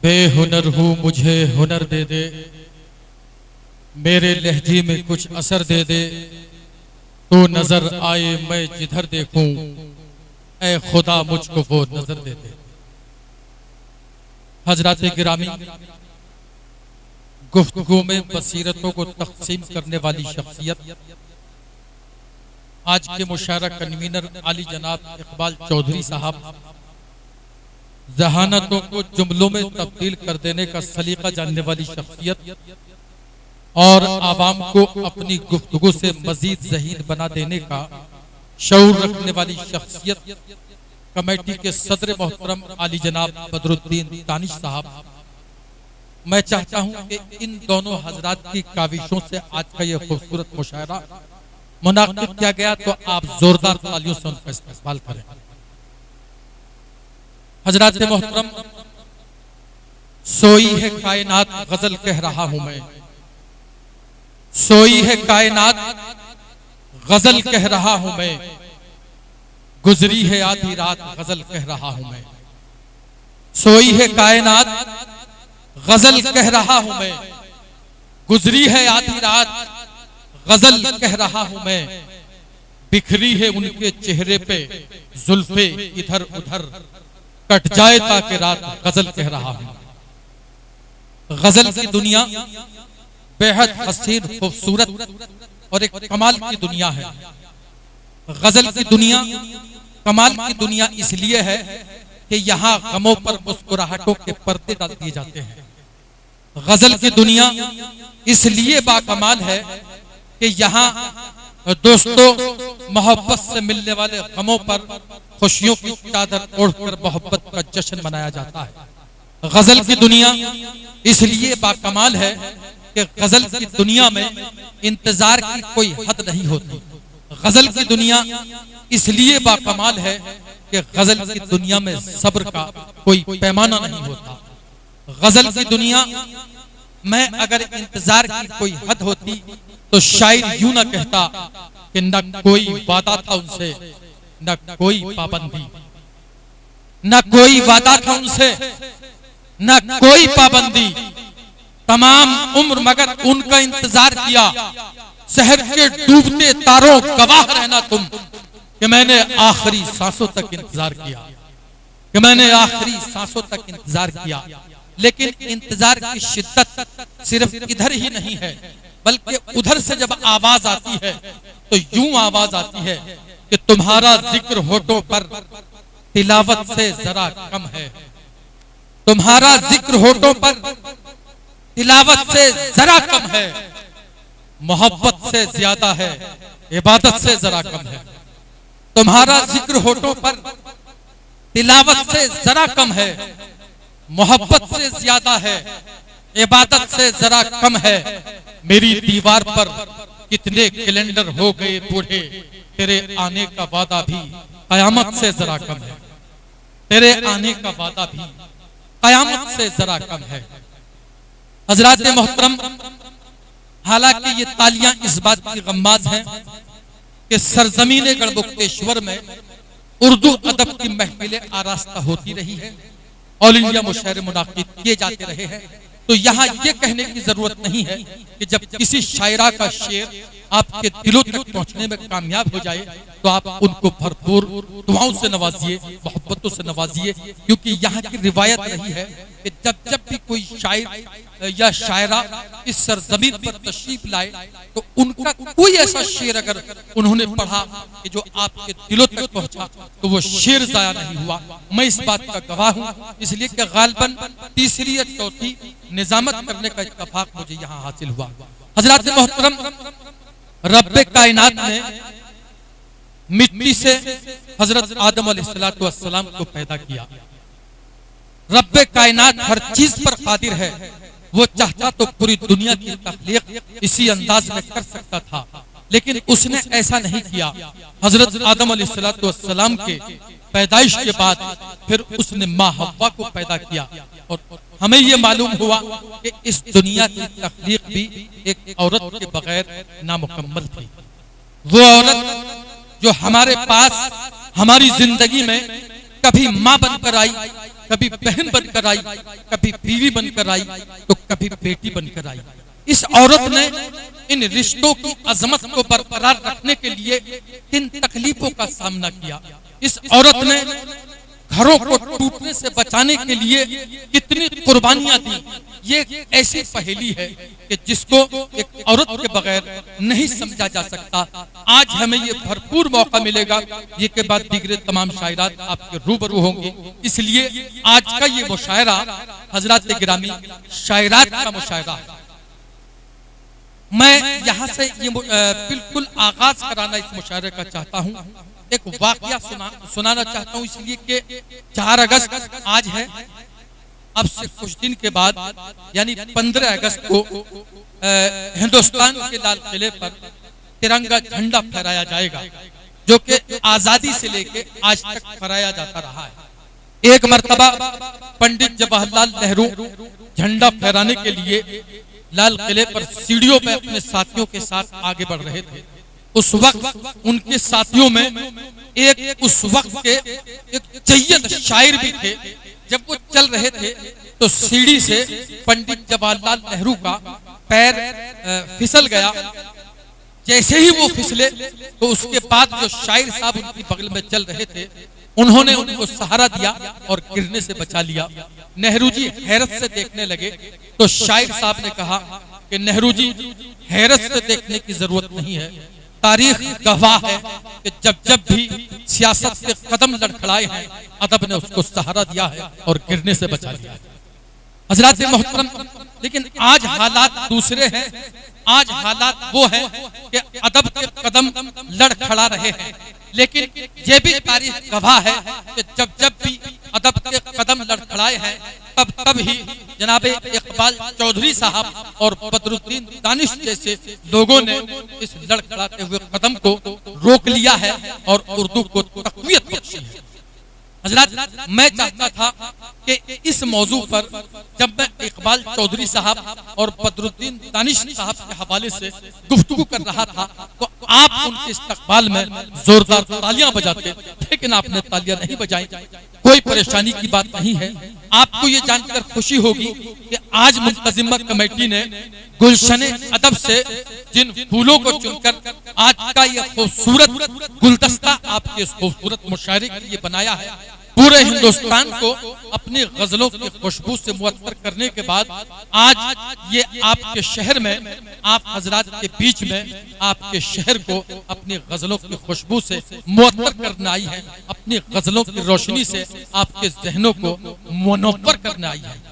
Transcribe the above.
बेहुनर हूँ मुझे हुनर दे दे, मेरे लहजे में कुछ असर दे दे, तो नजर आए मैं जिधर देखूं, ऐ खुदा मुझको वो नजर दे दे। हजरात गिरामी, गुफ्तगू में बसीरतों को तकसीम करने वाली शख्सियत आज के मुशायरा कन्वीनर आली जनाब इकबाल चौधरी साहब जहानतों को जुमलों में तब्दील कर देने का सलीका जानने वाली शख्सियत और आवाम को अपनी गुफ्तगू से मजीद ज़हीन बना देने का शऊर रखने वाली शख्सियत कमेटी के सदर मोहतरम आली जनाब बदरुद्दीन दानिश साहब, मैं चाहता हूं कि इन दोनों हजरात की काविशों से आज का यह खूबसूरत मुशायरा मुनाकिद किया गया तो आप जोरदार तालियों से उनका इस्तेमाल करें। हजरात मोहतरम, सोई है कायनात गजल कह रहा हूं मैं, सोई है कायनात गजल कह रहा हूं मैं, गुजरी है आधी रात गजल कह रहा हूं मैं। सोई है कायनात गजल कह रहा हूं मैं, गुजरी है आधी रात गजल कह रहा हूं मैं। बिखरी है उनके चेहरे पे जुल्फे इधर उधर, कट जाए ताकि रात गजल कह रहा हूं। गजल की दुनिया बेहद हसीन खूबसूरत और एक कमाल की दुनिया है। गजल की दुनिया कमाल की दुनिया इसलिए है कि यहाँ गमों पर मुस्कुराहटों के पर्दे डाल दिए जाते हैं। गजल की दुनिया इसलिए बाकमाल है कि यहाँ दोस्तों मोहब्बत से मिलने वाले गमों पर खुशियों की चादर ओढ़कर मोहब्बत का जश्न मनाया जाता है। गजल की दुनिया इसलिए बाकमाल है कि गजल की दुनिया में इंतजार की कोई हद नहीं होती। गजल की दुनिया इसलिए बाकमाल है कि गजल की दुनिया में सब्र का कोई पैमाना नहीं होता। गजल की दुनिया में अगर इंतजार की कोई हद होती तो शायद यूं ना कहता कि न कोई वादा था उनसे, न कोई पाबंदी, न कोई वादा था उनसे, न कोई पाबंदी। तमाम उम्र मगर उनका इंतजार किया, शहर के डूबते तारों गवाह रहना तुम कि मैंने आखिरी सांसों तक इंतजार किया, कि मैंने आखिरी सांसों तक इंतजार किया। लेकिन इंतजार की शिद्दत सिर्फ इधर ही नहीं है, बल्कि उधर से जब आवाज आती है तो यूं आवाज आती है कि तुम्हारा जिक्र होठों पर तिलावत से जरा कम है, तुम्हारा जिक्र होठों पर तिलावत से जरा कम है, मोहब्बत से ज्यादा है, इबादत से जरा कम है। तुम्हारा जिक्र होठों पर तिलावत से जरा कम है, मोहब्बत से ज्यादा है, इबादत से जरा कम है। मेरी दीवार पर कितने कैलेंडर हो गए बूढ़े, तेरे आने का वादा भी कयामत से जरा कम है, तेरे आने का वादा भी कयामत से जरा कम है। हजरात मोहतरम, हालांकि ये तालियां इस बात की गम्माज हैं कि सरजमीन गढ़मुक्तेश्वर में उर्दू अदब की महफिलें आरास्ता होती रही है, ऑल इंडिया मुशायरे मुनाकिद किए जाते रहे हैं। तो यहाँ ये कहने की जरूरत नहीं है कि जब किसी शायरा का शेर आपके दिलों तक पहुंचने में कामयाब हो जाए तो आप उनको भरपूर दुआओं से नवाजिए, मोहब्बतों से नवाजिए, क्योंकि यहाँ की रिवायत रही है कि जब जब भी कोई शायर या शायरा इस सरजमीन पर तशरीफ लाए तो उनका कोई ऐसा शेर अगर उन्होंने पढ़ा कि जो आपके दिलों तक पहुंचा तो वो शेर जाया नहीं हुआ। मैं इस बात का गवाह हूँ, इसलिए कि गालबन तीसरी या चौथी निजामत करने का इत्तफाक मुझे यहाँ हासिल हुआ। हजरात मोहतरम, रब्बे कायनात ने मिट्टी से हजरत आदम अलैहिस्सलाम को पैदा किया। रब्बे कायनात हर चीज पर कादिर है, वो चाहता तो पूरी दुनिया की तख्लीक इसी अंदाज में कर सकता था, लेकिन उसने ऐसा नहीं किया। हजरत आदम अलैहिस्सलाम के पैदाइश के बाद फिर उसने माँ हव्वा को पैदा किया और हमें ये मालूम हुआ कि इस दुनिया की तख्लीक भी एक औरत के बगैर नामुकम्मल थी। वो औरत जो हमारे पास हमारी जिंदगी में कभी माँ बनकर आई, कभी बहन बनकर आई, कभी बीवी बनकर आई, तो कभी बेटी बनकर आई। इस औरत ने इन रिश्तों की अजमत को बरकरार रखने के लिए किन तकलीफों का सामना किया। इस औरत ने घरों को टूटने से बचाने के लिए कितनी कुर्बानियां दी। ये ऐसी पहेली है कि जिसको एक औरत के बगैर नहीं समझा जा सकता। आज हमें ये भरपूर मौका मिलेगा, ये के बाद दीगरे तमाम शायरात आपके रूबरू होंगे। इसलिए आज का ये मुशायरा हजरात गिरामी शायरात का मुशायरा है। मैं यहाँ से ये बिल्कुल आगाज कराना इस मुशायरे का चाहता हूँ। एक वाकया सुनाना चाहता हूँ, इसलिए कि 4 अगस्त आज है। अब से कुछ दिन के बाद यानी 15 अगस्त को हिंदुस्तान के लाल किले पर तिरंगा झंडा फहराया जाएगा, जो कि आजादी से लेके आज तक फहराया जाता रहा है। एक मर्तबा पंडित जवाहरलाल नेहरू झंडा फहराने के लिए लाल किले पर सीढ़ियों में अपने साथियों के साथ आगे बढ़ रहे थे। उस वक्त उनके साथियों में एक उस वक्त के एक जय्यद शायर भी थे। जब वो चल रहे थे तो सीढ़ी से पंडित जवाहरलाल नेहरू का पैर फिसल गया। जैसे ही वो फिसले तो उसके बाद जो शायर साहब उनकी बगल में चल रहे थे, उन्होंने उनको सहारा दिया और गिरने से बचा लिया। नेहरू जी हैरत से देखने लगे तो शायर साहब ने कहा कि नेहरू जी, हैरत से देखने की जरूरत नहीं है, तारीख गवाह है कि जब जब भी सियासत के कदम लड़खड़ाए हैं, अदब ने उसको सहारा दिया है और गिरने से बचा लिया है। हजरात मोहतरम, लेकिन आज हालात दूसरे हैं। आज हालात वो हैं कि अदब के कदम लड़खड़ा रहे हैं, लेकिन ये भी तारीख गवाह है कि जब जब भी अदब के कदम लड़खड़ाए हैं, तब तब ही जनाबे इकबाल चौधरी साहब और बदरुद्दीन दानिश जैसे लोगों ने इस लड़खड़ाते हुए कदम को रोक लिया है और उर्दू को तक़वियत बख्शी है। हजरात, मैं चाहता था कि इस मौजू पर जब मैं इकबाल चौधरी साहब और बदरुद्दीन दानिश साहब के हवाले से गुफ्तगू कर रहा था तो आप उनके इस्तकबाल में जोरदार तालियां बजाते, लेकिन आपने तालियां नहीं बजाई। कोई परेशानी की बात नहीं है। आपको ये जानकर खुशी होगी कि आज मुंतजिमा कमेटी ने गुलशने अदब से जिन फूलों को चुनकर आज का ये खूबसूरत गुलदस्ता आपके इस खूबसूरत मुशायरे के लिए बनाया है, पूरे हिंदुस्तान को अपनी गजलों की खुशबू से मुअत्तर करने के बाद आज ये आपके शहर में, आप हजरात के बीच में, आपके शहर को अपनी गजलों की खुशबू से मुअत्तर करने आई है, अपनी गजलों की रोशनी से आपके जहनों को मुनव्वर करने आई है।